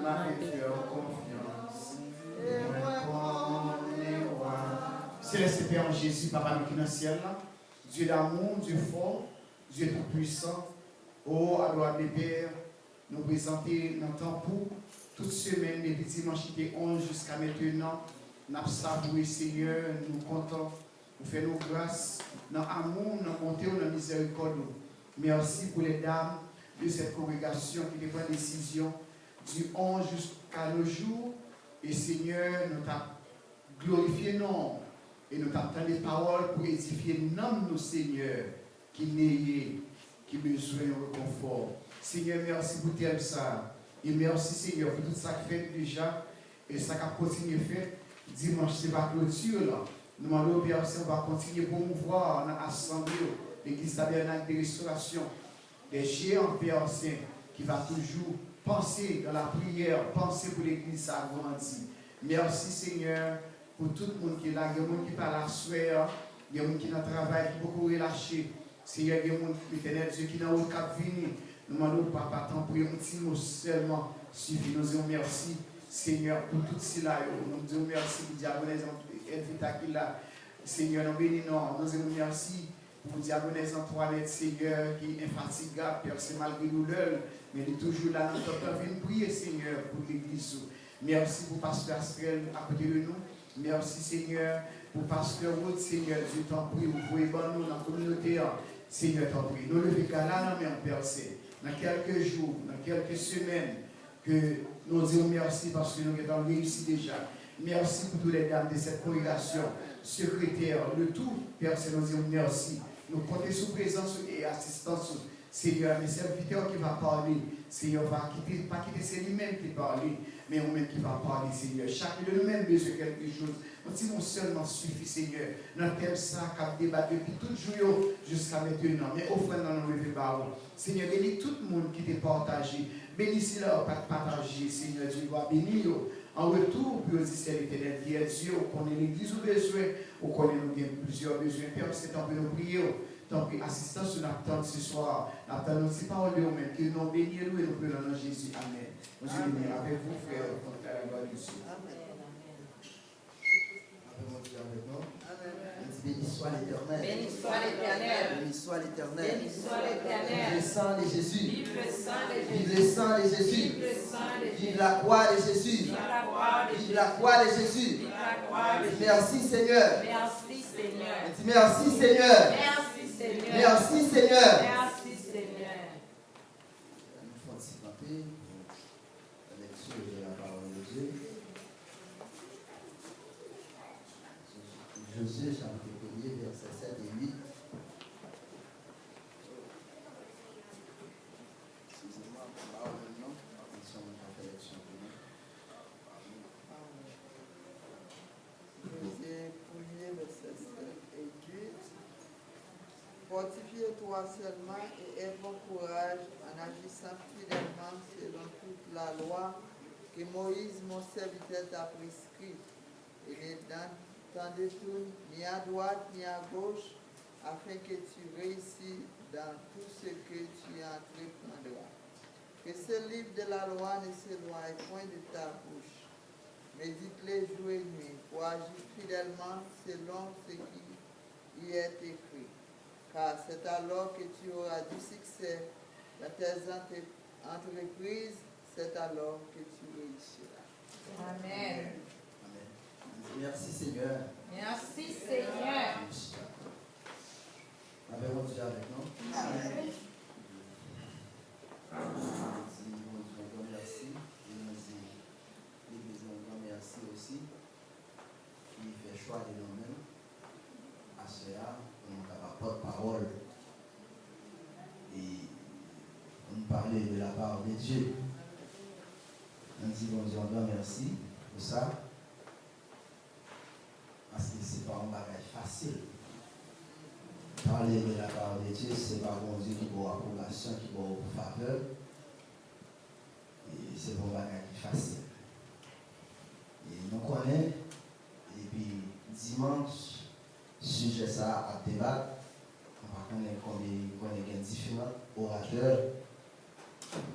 n'a fait confiance. Et moi, comme les rois. Céleste Père en Jésus, Papa qui est dans le ciel, Dieu d'amour, Dieu fort, Dieu tout-puissant. Oh, à droite des pères, nous présenter dans le temps pour toute semaine, depuis dimanche 11 jusqu'à maintenant. Nous avons savouré, Seigneur, nous comptons, nous faisons nos grâces, dans l'amour, dans la bonté, dans la miséricorde. Merci pour les dames de cette congrégation qui prend la décision du 11 jusqu'à nos jours. Et Seigneur, nous t'avons glorifié, non, et nous t'avons des paroles pour édifier nous, Seigneur, qui n'est qui besoin de réconfort. Seigneur, merci pour tel ça. Et merci, Seigneur, pour tout ça qui fait déjà. Et ça qui a continué à faire. Dimanche, c'est pas clôture là. Nous demandons, Père, on va continuer pour promouvoir dans l'assemblée, l'église tabernacle de restauration, des géants, Père Saint, qui va toujours penser dans la prière, penser pour l'église à grandir. Merci, Seigneur, pour tout le monde qui est là. Il y a des gens qui parlent à la soeur, il y a des gens qui dans le travail, qui beaucoup relâcher. Seigneur, il y a des gens Dieu qui dans le cap venu. Nous demandons, Papa, tant pour un petit mot seulement suffit. Nous disons merci, Seigneur, pour tout cela. Nous disons merci pour Diagonès Elvita qui là. Seigneur, nous bénissons. Nous disons merci pour Diagonès Antoinette, Seigneur, qui est infatigable, Père, c'est malgré douleur, mais il est toujours là. Nous devons prier, Seigneur, pour l'église. Merci pour Pasteur Astrel à côté de nous. Merci, Seigneur, pour Pasteur Wood, Seigneur, Dieu t'en prie, vous voyez nous dans la communauté. Seigneur, t'en prie. Nous levons là, mais on percé. Dans quelques jours, dans quelques semaines, que nous disons merci parce que nous avons réussi déjà. Merci pour toutes les dames de cette congrégation, secrétaire, le tout, Père, nous disons merci. Nous comptons sous présence et assistance, Seigneur, mes serviteurs qui va parler, Seigneur, va quitter, pas quitter, c'est lui-même qui parle, mais nous-mêmes qui va parler, Seigneur. Chacun de nous-mêmes besoin de quelque chose. Nous disons seulement suffit, Seigneur. Nous thème ça, qui a débattu depuis tout jour jusqu'à maintenant. Mais offrez dans nos lever baron. Seigneur, bénis tout le monde qui t'a partagé. Bénissez leur partager, Seigneur Dieu, doit bénir. En retour, puis aussi c'est l'éternel qui est Dieu, on connaît l'église au besoin, on connaît plusieurs besoins. Père, c'est temps pour nous prier. Tant pis, assistance, nous attendons ce soir. Nous attendons aussi paroles de nous-mêmes, que nous bénissons et nous prions dans Jésus. Amen. Nous sommes avec vous, frère, contre la gloire du Dieu. Amen. Béni soit l'Éternel. Béni soit l'Éternel. Béni soit l'Éternel. Béni soit l'Éternel. Vive le sang de Jésus. Vive le sang de Jésus. Vive le sang de Jésus. Vive le sang de Jésus. Vive la croix de Jésus. Vive la croix de Jésus. Vive la croix de Jésus. Vive la croix de Jésus. Merci Seigneur. Merci Seigneur. Merci Seigneur. Merci Seigneur. Merci Seigneur. Merci Seigneur. Il faut anticiper la lecture de la parole de Dieu. Josué chapitre 1er, versets 7 et 8. Excusez-moi, parole maintenant. Attention, on va faire lecture. Josué 1er, versets 7 et 8. Fortifie-toi seulement et aie bon courage en agissant fidèlement selon toute la loi que Moïse, mon serviteur, t'a prescrit. Et ne t'en détourne ni à droite ni à gauche, afin que tu réussisses dans tout ce que tu entreprendras. Que ce livre de la loi ne s'éloigne point de ta bouche. Médite-le jour et nuit pour agir fidèlement selon ce qui y est écrit. Car c'est alors que tu auras du succès dans tes entreprises, c'est alors que tu réussiras. Amen. Merci Seigneur. Merci Seigneur. Avez-vous déjà avec nous? Amen. Merci. Et nous merci aussi. Il fait choix de nous-mêmes. À cela, on a porte-parole. Et on parlait de la part de Dieu. Nous disons merci pour ça. Parce que ce n'est pas un bagage facile. Parler de la part de Dieu, ce n'est pas bon Dieu qui va approbation, qui va faveur. Et c'est un bagage facile. Et nous connaissons, et puis dimanche, sujet ça à débattre. On va connaître combien différents orateurs,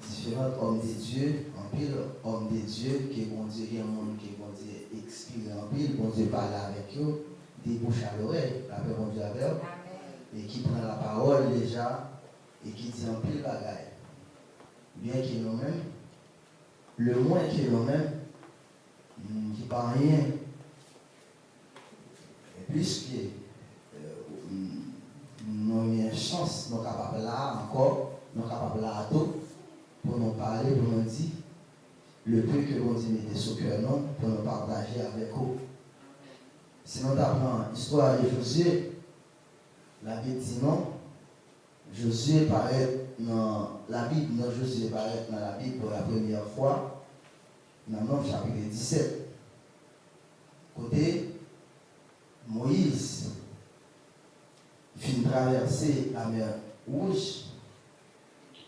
différents hommes de Dieu, en pile homme de Dieu, qui est bon Dieu, qui est un monde qui est bon Dieu, expiré en pile, bon Dieu parle avec eux, des bouches à l'oreille, la paix bon Dieu avec eux, et qui prend la parole déjà, et qui dit en pile bagaille. Bien qu'il nous-mêmes, le moins qu'il nous-mêmes, qui parle rien, et puisque nous avons une chance, nous sommes capables là encore, nous sommes capables là à tout, pour nous parler, pour nous dire le peu que l'on dit mettez sur cœur, non, pour nous partager avec vous. Si nous apprenons l'histoire de Josué, la Bible dit non, Josué paraît dans la Bible, non, Josué paraît dans la Bible pour la première fois, dans le Nombre chapitre 17. Côté Moïse vient traverser la mer Rouge.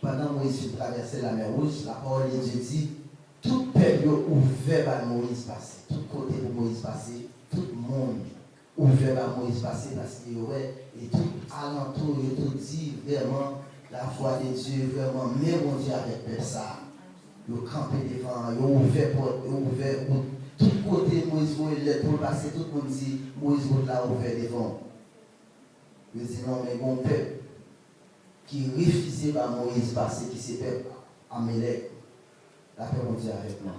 Pendant Moïse vient traverser la mer Rouge, la parole de Dieu dit tout peuple ouvert par Moïse passer, tout côté pour Moïse passer, tout le monde ouvert par Moïse passer parce qu'il y aurait et tout alentour, et tout dit vraiment la foi de Dieu, vraiment, mais mon Dieu avec peuple ça. Ils ont campé devant, ils ont ouvert porte, ils ont ouvert route. Tout côté Moïse voulait pour passer, tout le monde dit Moïse l'a ouvert devant. Je dis non, mais mon peuple qui refusait par Moïse passer, qui s'est peuple Amélec, la paix mon Dieu avec moi.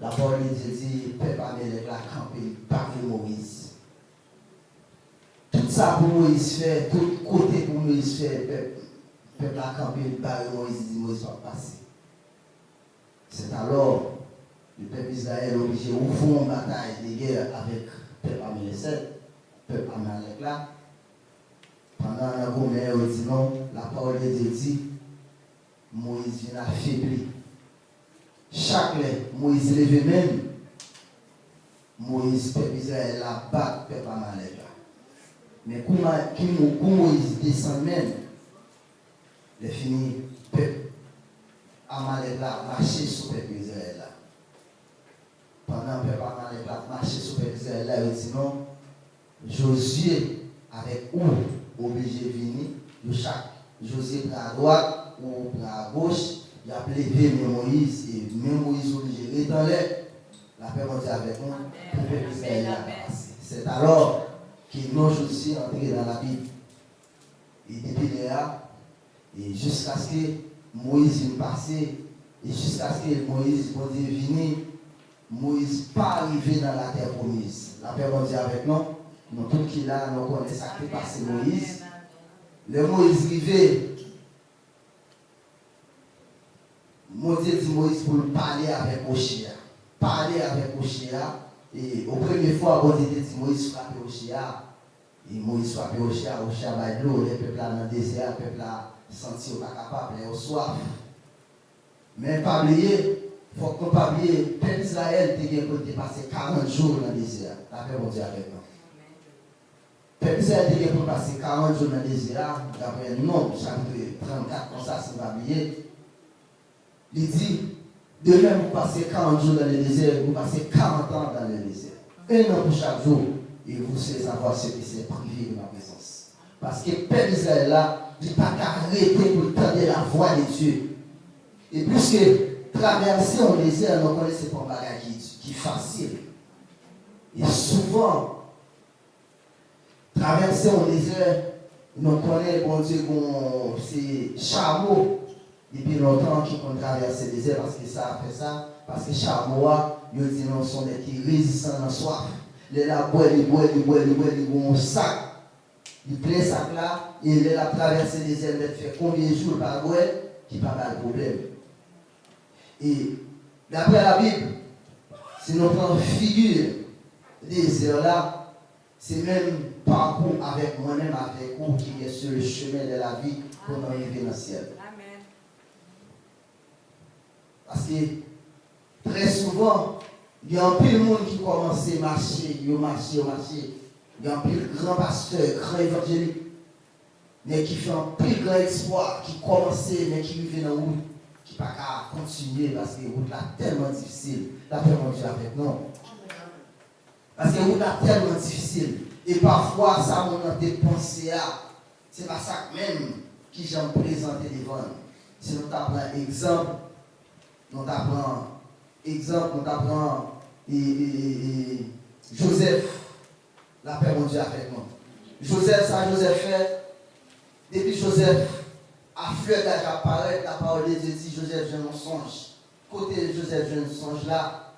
La parole de Dieu dit, peuple Amélec l'a campé par Moïse. Tout ça pour Moïse fait, tout côté pour Moïse fait, peuple a campé par Moïse, dit Moïse va passer. C'est alors le peuple d'Israël obligé d'ouvrir une bataille de guerre avec le peuple Amélec, peuple Amélec là. Pendant la gommère, on dit non, la parole de Dieu dit, Moïse vient affaibli. Chaque lait, Moïse lève même, Moïse, peuple Israël, la bat, peuple Amélec là. Mais quand Moïse descend même, il est fini, peuple Amélec là, marcher sur le peuple Israël là. Pendant que le peuple Amélec là, marcher sur le peuple Israël là, il dit non, Josué avec où obligé de venir, chaque Josué prend à droite ou prend à gauche, il a levé Moïse et même Moïse obligé de dans l'air. La paix monte avec nous pour que Israël a passé. C'est alors que nous Josué entré dans la Bible. Et depuis là, et jusqu'à ce que Moïse vienne passer, et jusqu'à ce que Moïse vienne, Moïse pas arrivé dans la terre promise. La paix monte avec nous. Nous tous qui là, nous connaissons ça qui passé Moïse. Le Moïse arrivé, Dieu dit Moïse pour parler avec Ochéa. Parler avec Ochéa. Et au premier fois, Dieu dit Moïse frappe Ochéa. Et Moïse frappe Ochéa, Ochéa va de l'eau, le peuple là dans le désert, le peuple là senti pas capable, il a soif. Mais pas oublier, il faut qu'on ne pas oublier, le peuple d'Israël a passé 40 jours dans le désert. La paix mon Dieu avec nous. Peuple d'Israël a passé 40 jours dans le désert, d'après le Nombre, chapitre 34, comme ça, si vous ne pas oublier. Il dit, de même, vous passez 40 jours dans le désert, vous passez 40 ans dans le désert. Un an pour chaque jour, et vous savez savoir ce qui s'est privé de ma présence. Parce que le peuple d'Israël là, il n'a pas qu'à arrêter pour entendre la voix de Dieu. Et puisque traverser un désert, nous connaissons pas un bagage qui est facile. Et souvent, traverser un désert, nous connaissons, bon Dieu, c'est chameau. Depuis longtemps qu'ils ont traversé le désert parce que ça a fait ça, parce que chameau, ils disent non, sont des qui résistants à la soif. Les là, ils ont un sac. Ils plein sac là, et ils ont traversé le désert, ils fait combien de jours par boire, qui n'a pas de problème. Et d'après la Bible, si nous prenons figure des désert là, c'est même parcours avec moi-même, avec vous, qui est sur le chemin de la vie pour nous arriver dans le ciel. Parce que très souvent, il y a un peu de monde qui commence à marcher. Il y a un peu de grands pasteurs, grands évangéliques, mais qui font un plus grand espoir, qui commencent, mais qui vivent dans la route, qui ne peuvent pas continuer parce que la route est tellement difficile. La paix mon Dieu avec nous. Parce que la route est tellement difficile. Et parfois, ça m'a dépensé à. C'est pas ça même qui j'aime présenter devant. Si nous avons un exemple, t'apprend exemple, on t'apprend Joseph, la paix mon Dieu avec moi. Joseph fait, depuis Joseph a fleur d'âge apparaît, la parole de Dieu dit Joseph, je n'en songe. Côté de Joseph, je ne songe là.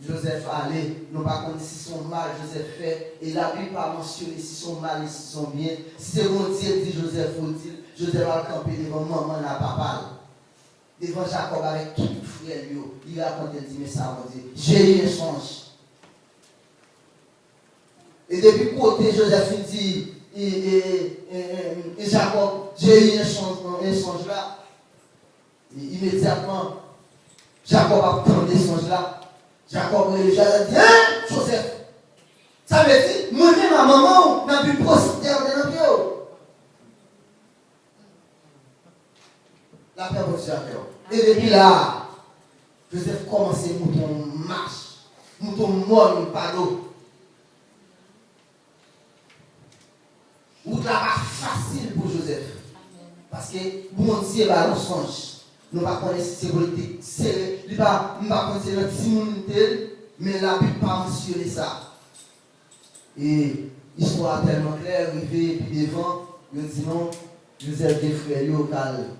Joseph allait, nous pas connaître si son mal, Joseph fait, et la Bible pas mentionné si son mal et si son bien. Si c'est bon Dieu, dit Joseph, faut-il, Joseph va camper devant maman, la papa. Devant Jacob avec tout le frère, il raconte, il dit, mais ça, mon Dieu, j'ai eu un songe. Et depuis côté, Joseph dit, et Jacob, j'ai eu un songe là. Et immédiatement, Jacob a pris des songes là. Jacob a dit, hein, Joseph, ça veut dire, moi-même, ma maman, n'a pu procéder de notre. La paix de Dieu. Et depuis là, Joseph commence à mouton marche, mouton mort, pas d'eau. Route là pas facile pour Joseph. Parce que bon Dieu va nous songe. Nous ne connaissons pas si c'est politique, c'est il va pas connaître notre similitude, mais la Bible pas mentionner ça. Et l'histoire tellement claire, arrivé puis devant, il dit non, Joseph des frères yo cal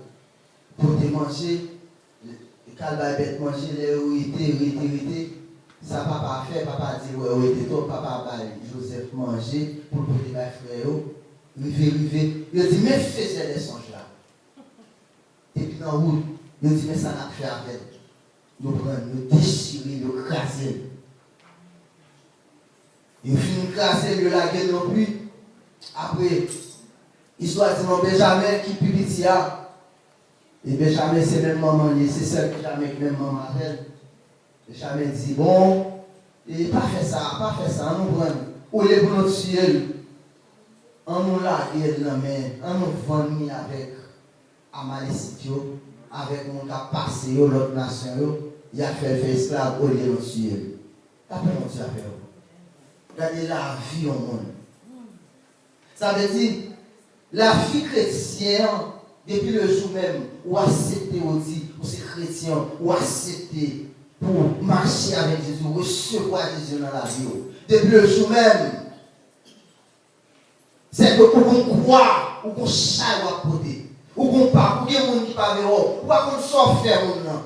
pour te manger, cal va bête manger les où était ça papa fait, papa dit ouais était toi papa va Joseph manger pour porter mes frères yo. Rivé. Il dit, mais faisait des songes là. Et puis dans la route, il dit, mais ça n'a fait avec. Nous prenons, nous déchirer, nous craser. Il finit de craser, il la gueule non plus. Après, histoire de Benjamin qui publie ça. Et Benjamin, c'est même maman, c'est celle que jamais que même maman elle. Benjamin dit, bon, et pas fait ça, nous prenons. Au lieu de notre ciel. On nous l'a dit la main, on nous vend avec Amalécitio, avec mon cas passé, l'autre nation, il a fait esclave au lieu de notre ciel. Après, mon Dieu a fait. Regardez la vie au monde. Ça veut dire, la vie chrétienne, depuis le jour même, où accepter, on dit, où c'est chrétien, où accepter pour marcher avec Jésus, recevoir Jésus dans la vie. Depuis le jour même, c'est que qu'on croit, ou qu'on chaille à côté, ou qu'on part, ou qu'il y a des gens qui parlent, ou qu'on s'en fait maintenant.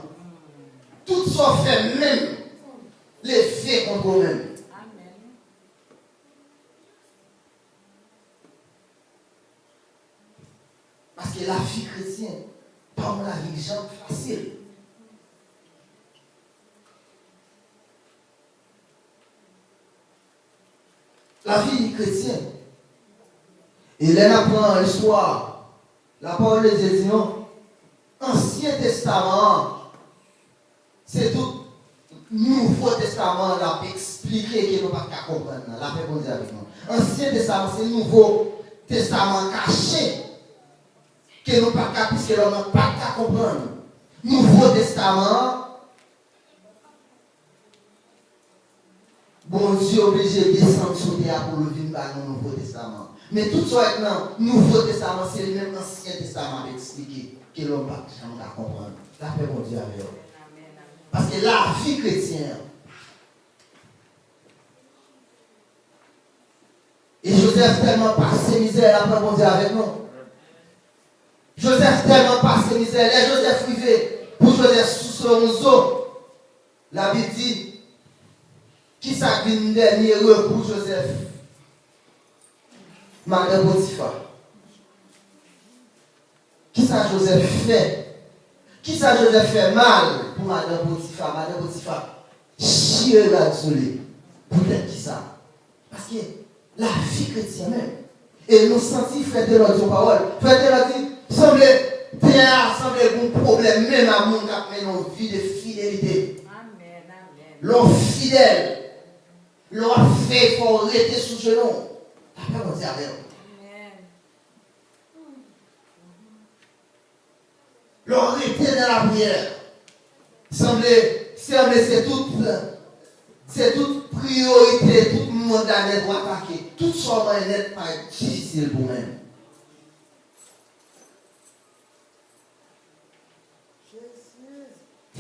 Tout s'en fait même, les faits contre eux-mêmes. Parce que la vie chrétienne, pas la vie gens facile. La vie chrétienne. Et là, on apprend l'histoire. La parole de Dieu dit non. Ancien Testament, c'est tout Nouveau Testament, là, pour expliquer que nous ne pouvons pas comprendre. La paix pour dire avec nous. Ancien Testament, c'est le Nouveau Testament caché. Que nous ne pouvons pas, puisque nous ne pouvons pas comprendre. Nouveau Testament, bon Dieu obligé de descendre sur terre pour le vivre dans le Nouveau Testament. Mais tout ça maintenant, Nouveau Testament, c'est le même Ancien Testament expliqué que l'on ne peut pas comprendre. La paix mon Dieu avec vous. Parce que la vie chrétienne, et Joseph tellement passé misère, la paix mon Dieu avec nous. Joseph tellement passé misère, et Joseph privé, pour Joseph sous son museau, la Bible dit, qui ça qui est dernier pour Joseph? Madame Potiphar. Qui ça Joseph fait? Qui ça Joseph fait mal pour Madame Potiphar? Madame Potiphar, chier là-dessus. Peut-être qui ça? Parce que la vie chrétienne même. Et nous sentons frère de l'autre parole. Frère de l'autre semblait bien, semblait un problème, même à mon cap, mais nos vies de fidélité. Amen, amen. L'homme fidèle. L'homme fait pour rester sous genou. Après, on dit avec vous. L'homme était dans la prière. Semblait c'est toute priorité, tout le monde à l'aide doit attaquer. Tout ça va être pas difficile pour même.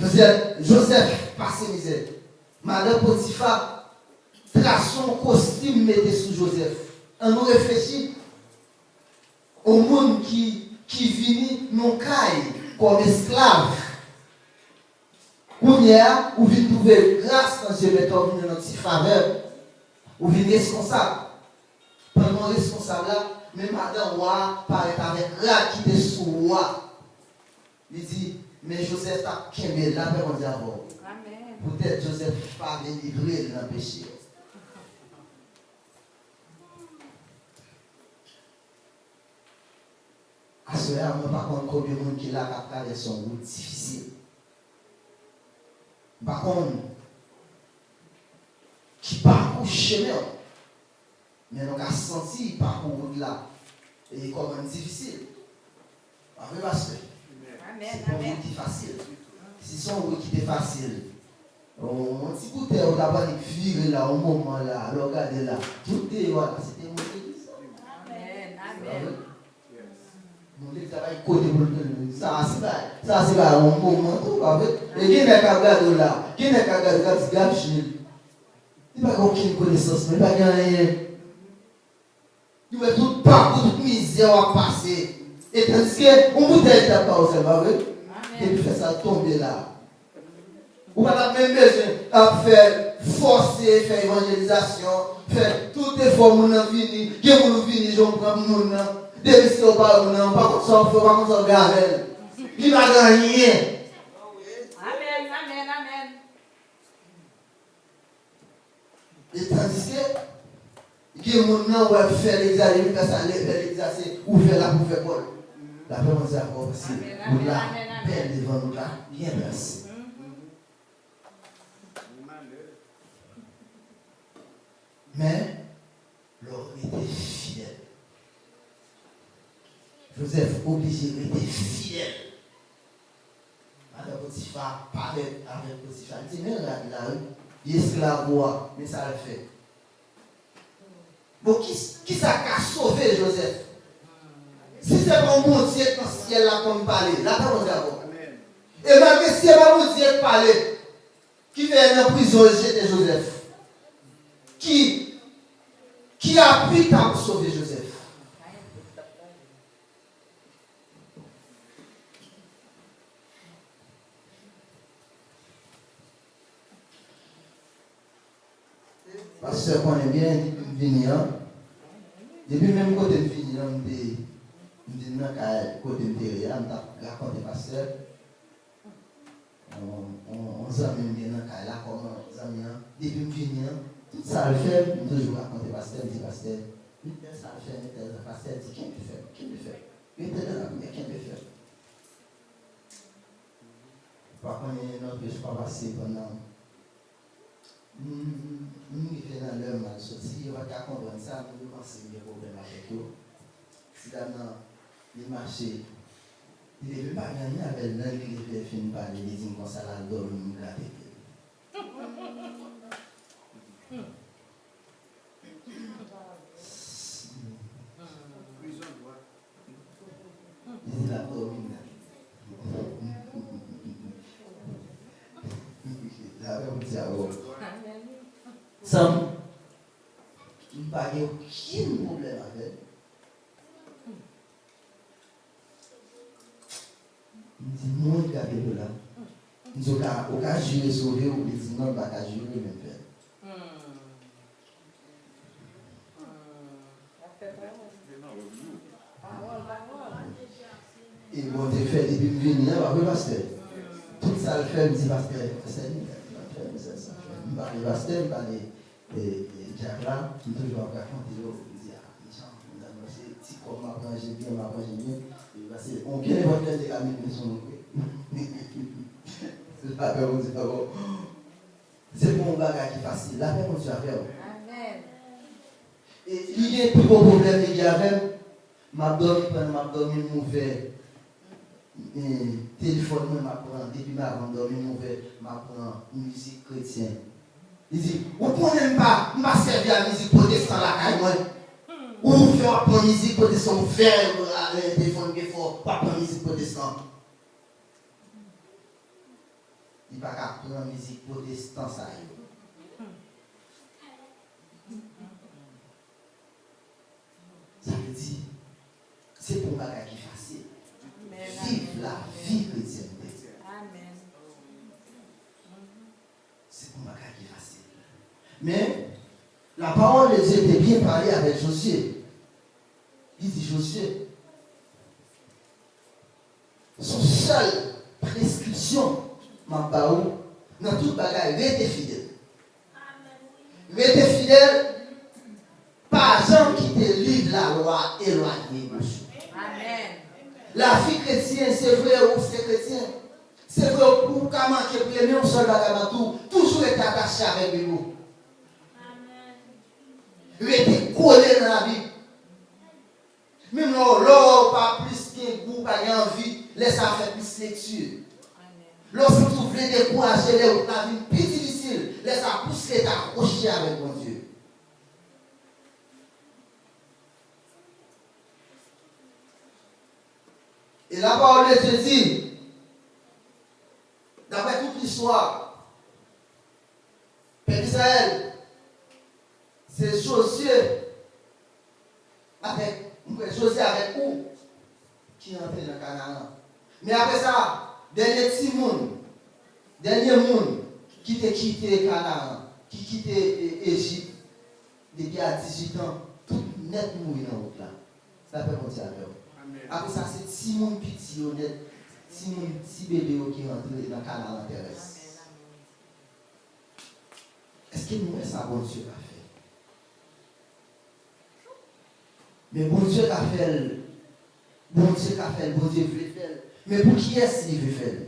Joseph passé misère. Madame Potiphar trace son costume mettait sous Joseph. On nous réfléchit au monde qui vient non caille comme esclave. Ou vient trouver grâce dans Dieu, mais on vient dans notre faveur. Ou vient responsable. Pendant responsable là, mais madame Roi paraît avec rat qui était sous Roi. Il dit, mais Joseph a qu'aimé la paix, on dit avant. Peut-être Joseph pas délivré dans le péché. À ce moment-là, par contre, combien de monde qui l'a capté son route difficile. Par contre, qui parcourt chemin, mais on a senti parcours là et comme difficile. Après, parce que c'est pas une route qui est facile. Si son route qui est facile, on petit coup de terre, on a pas viré là, au moment là, regardez là, tout est voilà, c'était mon église. Amen, amen. Mon église travaille côté pour le ça c'est pas un moment tout avec. Et qui n'est qu'à regarder là, qui n'est qu'à regarder gâche. Il n'y a pas aucune connaissance, mais pas rien. Il va tout parcours, toute misère à passer. Et tandis qu'on bouteille de pas, c'est pas vrai? Et puis fait ça tomber là. Ou pas même besoin à faire forcer, faire évangélisation, faire tout effort pour nous venir, que nous venir, je prends mon nom, depuis ce qu'on parle, pas comme ça, pas comme ça, gavel. Il n'a rien. Amen, amen, amen. Et tandis que mon nom va faire l'examen, quand ça fait l'examen, ou faire la pour faire quoi? La paix, on dit encore, parce que nous là, paix devant nous là, bien merci. Mais l'homme était fidèle. Joseph obligé d'être fidèle. Alors Potiphar parlait avec Potiphar. Il dit, mais regarde là, il est esclave, mais ça le fait. Bon, qui ça a sauvé Joseph? Si c'est pas bon Dieu dans le ciel là comme parler, là on dit avant. Et même si c'est pas bon Dieu parler, qui vient en prison jeter Joseph? Qui a pu sauver Joseph? Parce que qu'on est bien venir, depuis même côté de venir, on dit côté de derrière, on a raconté pasteur, on s'amène bien dans le là, comme on s'amène, depuis venir, tout ça le fait, on toujours raconter pasteur, dit pasteur, ça le fait, pasteur dit qui peut faire, qui peut faire, il était dans la première, qui peut faire. Par contre, notre je ne pas passer pendant. Nous qui dans l'heure mal sorti, il va comprendre ça, nous pensons qu'il y a des problèmes avec eux. Finalement, les marchés, il ne veut pas gagner avec l'un qui fait finir par les lignes comme ça, là, dans le monde de la tête. Il dit la domine. La même dialogue. Sam, il n'y a pas aucun problème avec. Il dit, moi, il y a des là. Il dit, au cas jurer sauver, ou il dit, non, il n'y a pas jurer, même faire. Et bon, tu fais des bibles venir, après, pasteur. Tout ça le fait, il dit, pasteur, c'est lui. Il va aller pasteur, il va aller Jacques là, il toujours en raconter, il dit, c'est petit comme m'apprendre bien, on vient de voir des amis qui sont la paix, on dit, c'est pour un bagage qui est facile, la paix, on dit, avec. Amen. Et il y a plus gros problème qu'il y avait, m'a dormi mauvais. Téléphone, depuis ma dormi mauvais, m'a musique chrétienne. Il dit, vous ne prenez pas, je ne vais pas servir à la musique protestante là, ou vous faites la musique protestante, vous faites le téléphone qui est fort, pas la musique protestante. il va pas prendre musique protestante ça. Ça veut dire, c'est pour bagage qui est facile. Vive la vie chrétienne. Amen. C'est pour bagage qui est facile. Mais la parole de Dieu était bien parlée avec Josué. Il dit Josué, son seule prescription, dans toute bagaille, restez fidèle. Restez fidèle, pas gens qui te livrent la loi éloignée. Amen. La vie chrétienne, c'est vrai ou c'est chrétien. C'est vrai pour qu'à manquer pour aimer un seul bagage toujours être attaché avec vous. Restez collé dans la Bible. Même l'or pas plus qu'un goût, pas envie, laisse ça faire plus lecture. Lorsque vous voulez décourager les autres, la vie plus difficile, laisse ça pousser t'accrocher avec mon Dieu. Et la parole de Dieu dit, d'après toute l'histoire, Père d'Israël, c'est Josué avec où qui est entré dans Canaan. Mais après ça, dernier monde qui t'a quitté Canaan, qui quitté Égypte, depuis à 18 ans, tout net mourir dans route là. Ça peut monter avec eux. Après ça, c'est Simon petit honnête, Simon petit bébé qui est entré dans Canaan terrestre. Est-ce que nous ça bon Dieu a fait? Mais bon Dieu a fait, bon Dieu veut faire. Mais pour qui est-ce qu'il veut faire?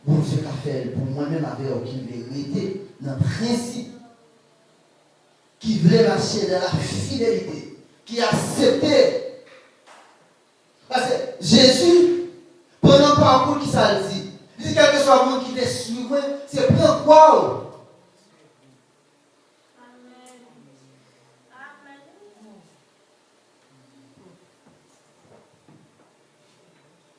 Bon Dieu a fait pour moi-même avec aucune vérité, dans le principe, qui voulait marcher dans la fidélité, qui a accepté. Parce que Jésus, pendant le parcours qui ça le dit, il dit quel que soit le monde qui te suit, c'est prendre quoi?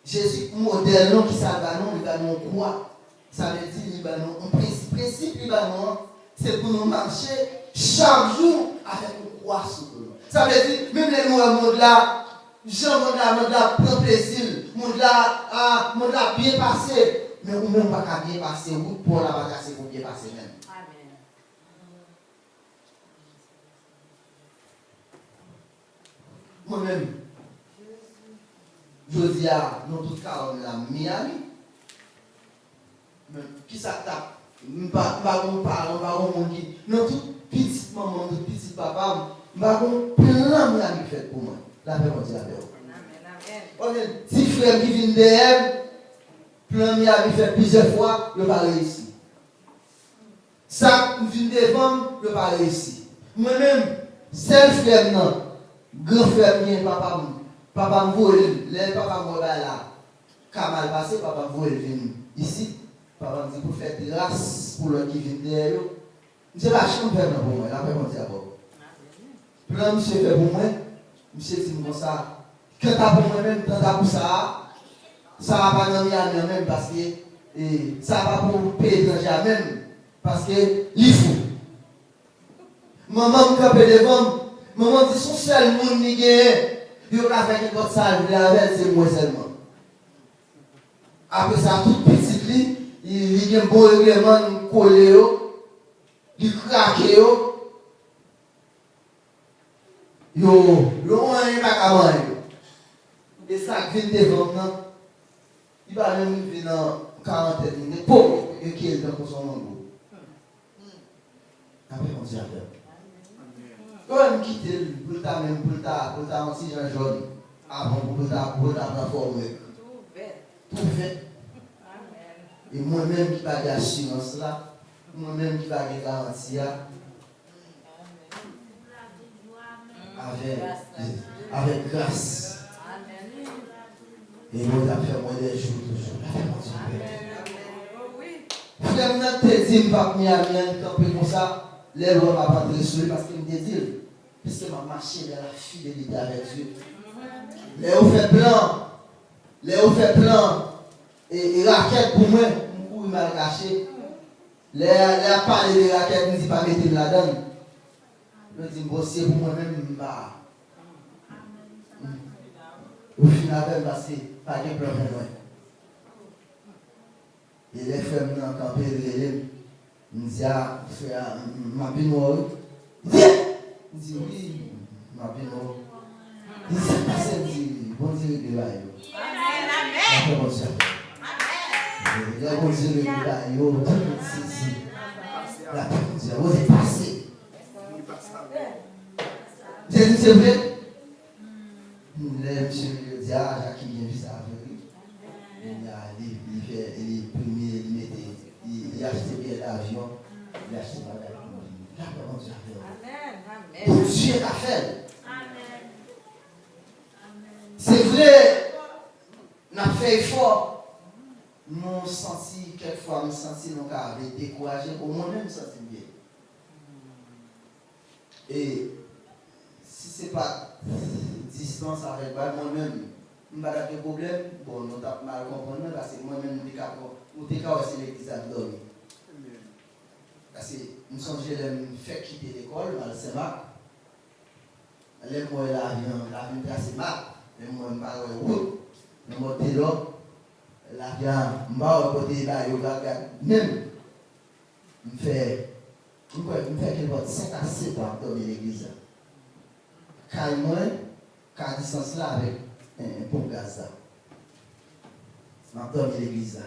Jésus, modèle non qui s'abanon, il va nous quoi? Ça veut dire, Libanon, un principe Libanon, c'est pour nous marcher chaque jour avec une croix sur nous. Ça veut dire, même les monde là, monde là, prend plaisir, monde là bien passé, mais ou même pas bien passé, ou pour la bagasse pour bien passer même. Amen. Moi-même, je dis à nous tous cas on a Miami. Mais qui ça tape? Pas on parle, pas on dit. Nous tout petit maman, tout petit papa, pas on plein Miami fait pour moi. La paix on dit la paix. Amen. On petit frère qui vient derrière, plein Miami fait plusieurs fois, le pas réussi. Ça vient devant, le pas réussi. Moi-même, seul frère non, grand frère mien papa me voit, les papa me là, quand mal passé, papa me voit venir ici. Papa me dit pour faire grâce pour l'autre qui vient derrière. Je ne sais pas si on fait pour moi, la paix on dit d'abord. Plein monsieur fait pour moi, monsieur dit comme ça. Quand tu as pour moi-même, quand tu as pour ça, ça va pas dans le même parce que ça va pas pour payer dans même parce que il faut. Maman me campe devant, maman dit son seul monde qui gagne. Il y a avec une autre salle, c'est moi seulement. Après ça, tout petit, il y a un bon règlement collé, il craque, il y a un bagage. Et ça vient devant, il va même venir dans 40 minutes, pour qu'il est dans son monde. Après, on dit après. Quand on quitte le temps, même pour le temps, si j'en jaune, avant pour le temps, former. Tout fait. Et moi-même qui va l'assurance là, moi-même qui va la garantie là, avec grâce. Et moi, j'ai fait moins des jours toujours. Frère, je te dis, je ne vais pas me camper comme ça. Les lois ne vont pas rentrer sur lui parce qu'il me dit, puisque ma marché dans la fidélité avec Dieu. Les hauts fait plan, et raquette pour moi, mal caché. Les parler de raquettes, nous dit pas mettre là-dedans. Nous dit bosser pour moi-même, bah. Au final, parce que pas de problème. Et les femmes qui ont campé de l'élève, nous dit, frère, ma vie noire. Viens! Il dit, oui, ma vie noire. Il dit, c'est pas ça, il dit, bon Dieu, de là. Amen. Bon Dieu. Amen. Bon Dieu, de là, tout le monde ici. La paix, Dieu, vous êtes passé. C'est vrai? Monsieur le dit, Jacques vient juste avec lui. Il fait les premiers, il a acheté bien l'avion, il a acheté la bagage. La paix, bon Dieu, a fait. Bon Dieu a fait. C'est vrai, on a fait effort. Nous senti, quelquefois, nous senti nous avons découragé, au moins même senti bien. Et si ce n'est pas distance avec moi-même, je n'ai pas de problème. Bon, nous avons mal compris parce que moi-même, nous avons aussi l'église à dormir. Parce que nous sommes fait quitter l'école, à Saint-Marc. Les mots là, l'avion tracé Marc. Les mots me parlent de route. Les mots de l'eau. L'avion, je vais côté là, je vais même. Je fais qu'il va 5 à 7 ans dormir l'église. Quand moi, quand distance là avec un pompe gaz. Je dormir l'église.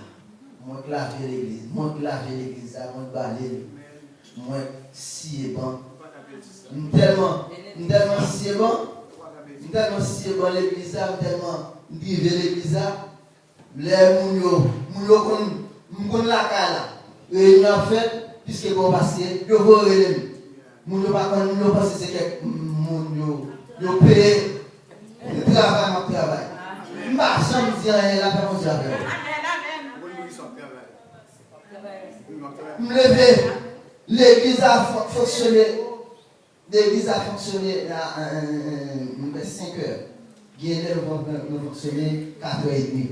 Moi, claver l'église. Moi, claver l'église. Moi, balayer. Moi, si et bon. Tellement si et bon. Tellement si et bon l'église. Tellement vivre l'église. Les moun la kala. Et en fait, puisque bon passé, yo vo relem. Moun yo pas kon yo pense c'est que moun yo paye. Travail. M'a jamais dit rien la personne dit avec. Me lever, l'église a fonctionné. L'église a fonctionné à 5 heures. Guéné nous fonctionner 4h30.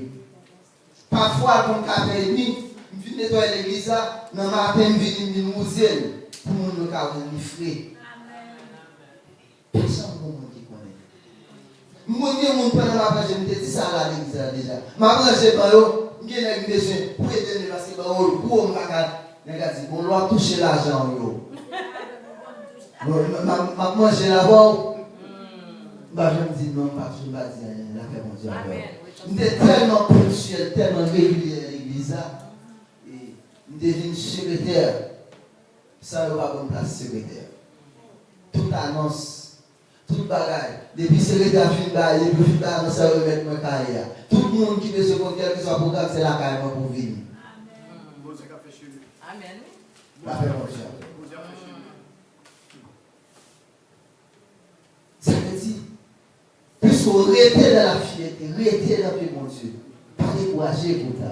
Parfois, comme 4h30, je viens nettoyer l'église, dans le matin, je viens me mouser pour nous faire des frais. Personne ne connaît. Mon pendant ma branche, je me dis ça à l'église déjà. Ma branche, je n'ai besoin pour aider parce que pour me bon, on toucher l'argent. Ma manger là-bas. Je me dis non, pas je ne vais pas dire rien. La paix, mon Dieu. Nous sommes tellement ponctuels, tellement réguliers à l'église. Et nous devenons secrétaires. Ça ne va pas place secrétaire. Toute annonce, toute bagaille. Depuis secrétaire fin bail, depuis fin bail, ça va mettre ma carrière. Tout le monde qui veut se compter, qui soit programme, c'est la carrière pour venir. Amen. La paix, mon Dieu. Ça veut dire, puisqu'on rester dans la fierté, rester dans le mon Dieu, pas décourager pour ça.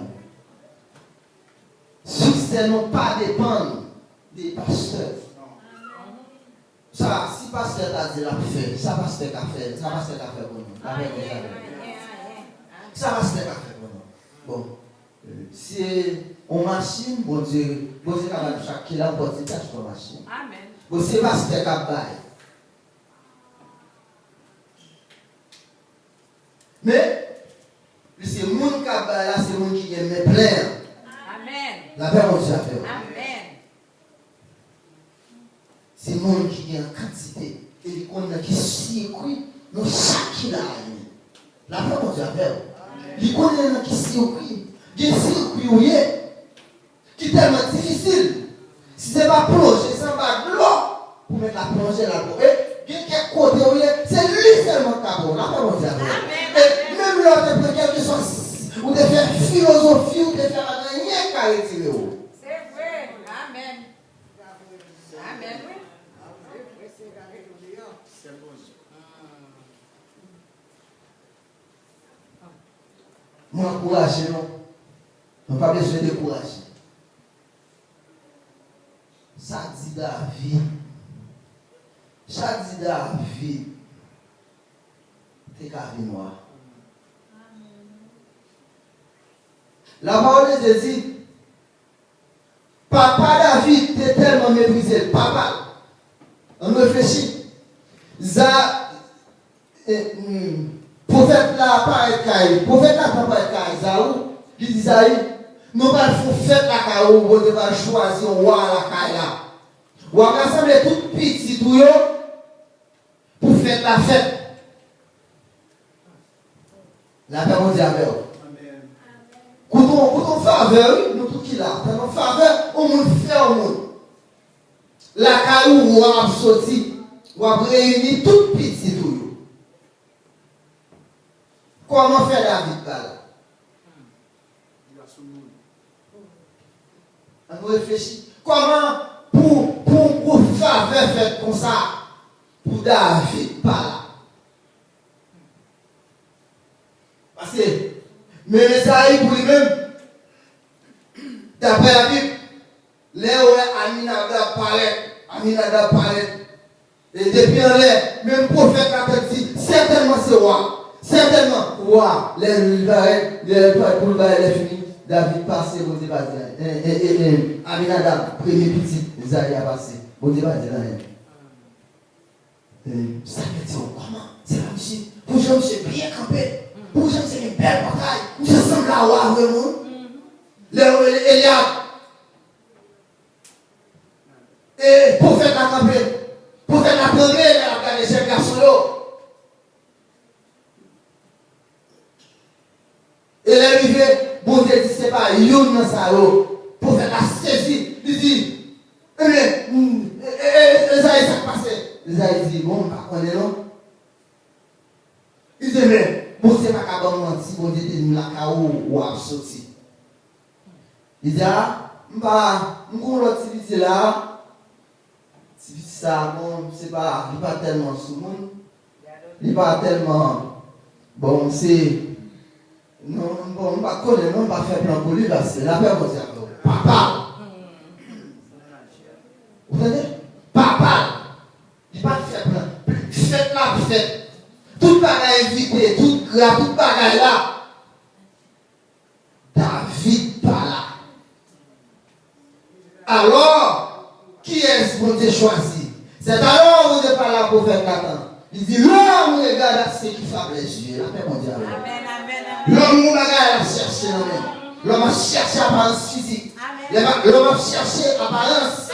Succès non pas dépendre des pasteurs. Ça, si pasteur t'a dit la fait, ça pasteur qu'a fait, ça pasteur qu'a fait pour nous. Ça pasteur qu'a fait pour nous. Bon, si on machine, bon Dieu capable de chaque qui l'a porté tâche pour machine. Amen. Bon, c'est pasteur qu'a bail. Mais, c'est le monde qui a là, c'est le monde qui aime plein. Amen. La paix, mon Dieu, a fait. Amen. C'est le monde qui a en quantité. Et qu'on a qui circuit dans chaque qui l'a. La paix, mon Dieu, a fait. Il connaît qui circuit. Il y a un circuit qui est tellement difficile. Si ce n'est pas plonger, sans pas de l'eau pour mettre la plongée là-dedans. Et il y a quelques côtés c'est lui seulement qui a bon. La paix, mon Dieu, a fait. Même là, de quelque chose, ou de faire philosophie, ou de faire rien qu'à retirer. C'est vrai. Amen. Amen, oui. Moi, encourager, non. On n'a pas besoin de décourager. Ça dit David. Ça dit David. T'es carré noir. La parole de Dieu dit, Papa David était tellement méprisé. Papa, on réfléchit. Prophète là, pas être prophète là, pas être Zaou, il dit Zaï, nous pas faire fête la caillou, vous devez choisir un roi à la caille là. Ou on rassemble tout petit tout yo pour faire la fête. La paix mondiale avec vous. Quand on faveur, nous tout qui là, quand on faveur, on nous fait au monde. La caillou, on a sorti, on a réuni tout petit tout yo. Comment faire David là? On réfléchit. Comment pour faveur fait comme ça pour David pas là? Parce que mais Esaïe pour lui-même, d'après la Bible, là où Aminadab paraît, et depuis en l'air, même prophète a dit, certainement c'est roi, certainement roi, pour le fini, David passé, vous dites pas dire, Aminadab, premier petit, Esaïe a passé, vous dites pas dire rien. Ça veut dire comment? C'est là, monsieur, pour je me suis bien campé. Pour ça, c'est une belle bataille. Je semble avoir vraiment. Eliab. Et pour faire la campagne, pour faire la première, il a gagné ce garçon-là. Et l'arrivée, bon Dieu dit, c'est pas Youn dans sa eau. Pour faire la saisie, il dit, Esaïe, ça passé. Esaïe dit, bon, on est là. Il dit, mais. Bon, c'est pas qu'à menti, bon Dieu dit, nous la caou ou à sorti. Il dit, m'gon l'autre petit là, petit ça, bon, c'est pas, il pas tellement sous monde, il pas tellement, bon, c'est, non, bon, on va connaître, on va faire plan pour lui, là, c'est la paix, on dit, papa. Vous entendez? Papa, il pas faire plan, faites la fête. Tout bagaille invité, tout bagaille là. David pas là. Alors, qui est-ce que vous avez choisi? C'est alors que vous n'êtes pas là pour faire Nathan. Il dit, l'homme regarde ce qui fait les yeux. La paix mondiale. L'homme regarde à chercher l'homme a cherché apparence physique. L'homme a cherché apparence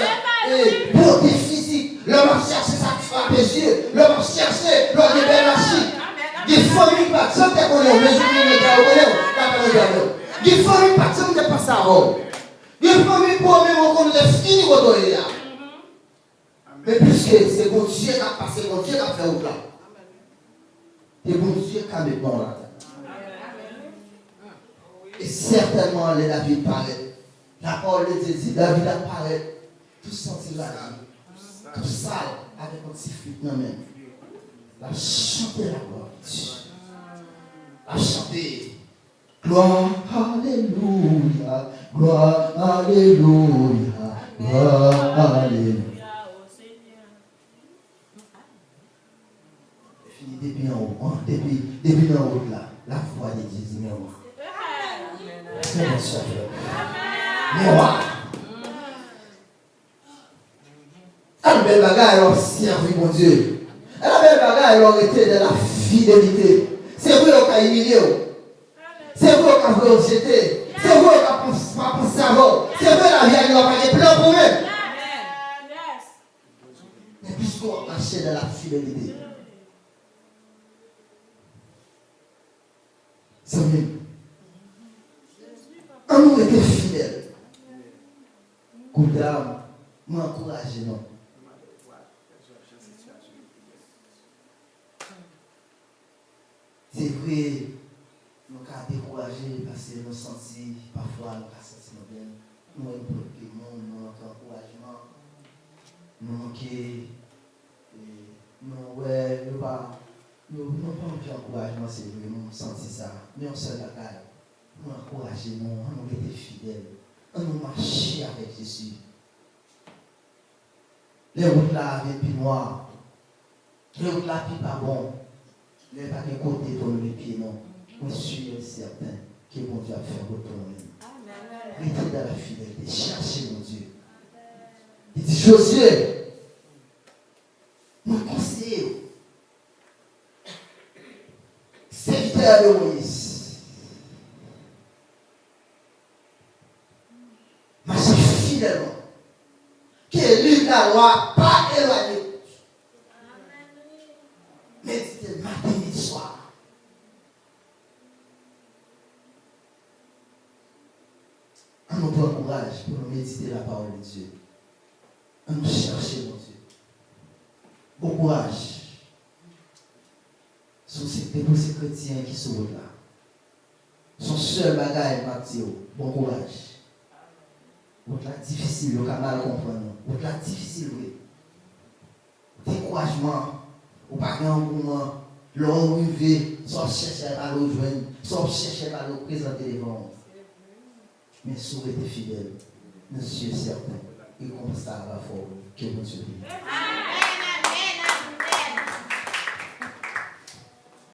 et beauté physique. L'homme a cherché ça qui frappe les yeux. L'homme a cherché l'homme de belle machine. Des familles pas sans te connaître, mais je ne me connais pas. Des familles pas sans te passer avant. Des familles pour même qu'on les fini autorisé là. Mais puisque c'est bon Dieu qui a passé, bon Dieu qui a fait au plan. Et bon Dieu qui a mis bon là. Et certainement les David paraît. La parole de Dieu dit, David apparaît. Tout senti la vie. Tout sale avec un petit flûte dans la main. La chanter la gloire de Dieu. La chanter. Gloire, alléluia. Gloire, alléluia. Gloire, alléluia. Fini depuis en haut. Depuis en haut là. La voix de Dieu dit, mais moi. C'est mon soeur. Mais moi. La belle bagarre alors servi mon Dieu. La belle bagarre alors été de la fidélité. C'est vous qui avez humilié. C'est vous qui avez rejeté. C'est vous qui avez pas pensé à vous. C'est vous la vie qui a pas de plan pour vous. Mais puisqu'on a marché dans la fidélité. C'est mieux. On nous était fidèles. Coudam, nous encourageons. C'est vrai, nous avons découragé parce que nous sentons parfois, nous avons senti bien. Nous avons bloqué le monde, nous avons encouragement. Nous manquons. Nous n'avons pas encouragement, c'est vrai, nous sentons ça. Mais on se regarde. Nous encourageons, nous étions fidèles. Nous marchions avec Jésus. Les routes là avaient plus noires. Les routes là plus pas bon. Les pas de côté pour les pieds, non. Je suis certain que mon Dieu a fait retourner. Restez dans la fidélité. Cherchez mon Dieu. Il dit Josué, mon conseiller, serviteur de Moïse, marche fidèlement, que lui la loi pas éloigné. Méditez matin et soir. On nous prend courage pour nous méditer la parole de Dieu. On nous chercher mon Dieu. Bon courage. C'est pour ces chrétiens qui sont là. Son seul bagage, Mathieu, bon courage. Votre là difficile, vous avez mal comprendre. Votre là difficile, oui. Découragement, ou pas un engouement, l'on arrive, soit chercher à le joindre, soit chercher à le présenter devant vous. Mais si vous êtes fidèle, nous sommes certains, et comme ça va fort, que vous Dieu bénisse.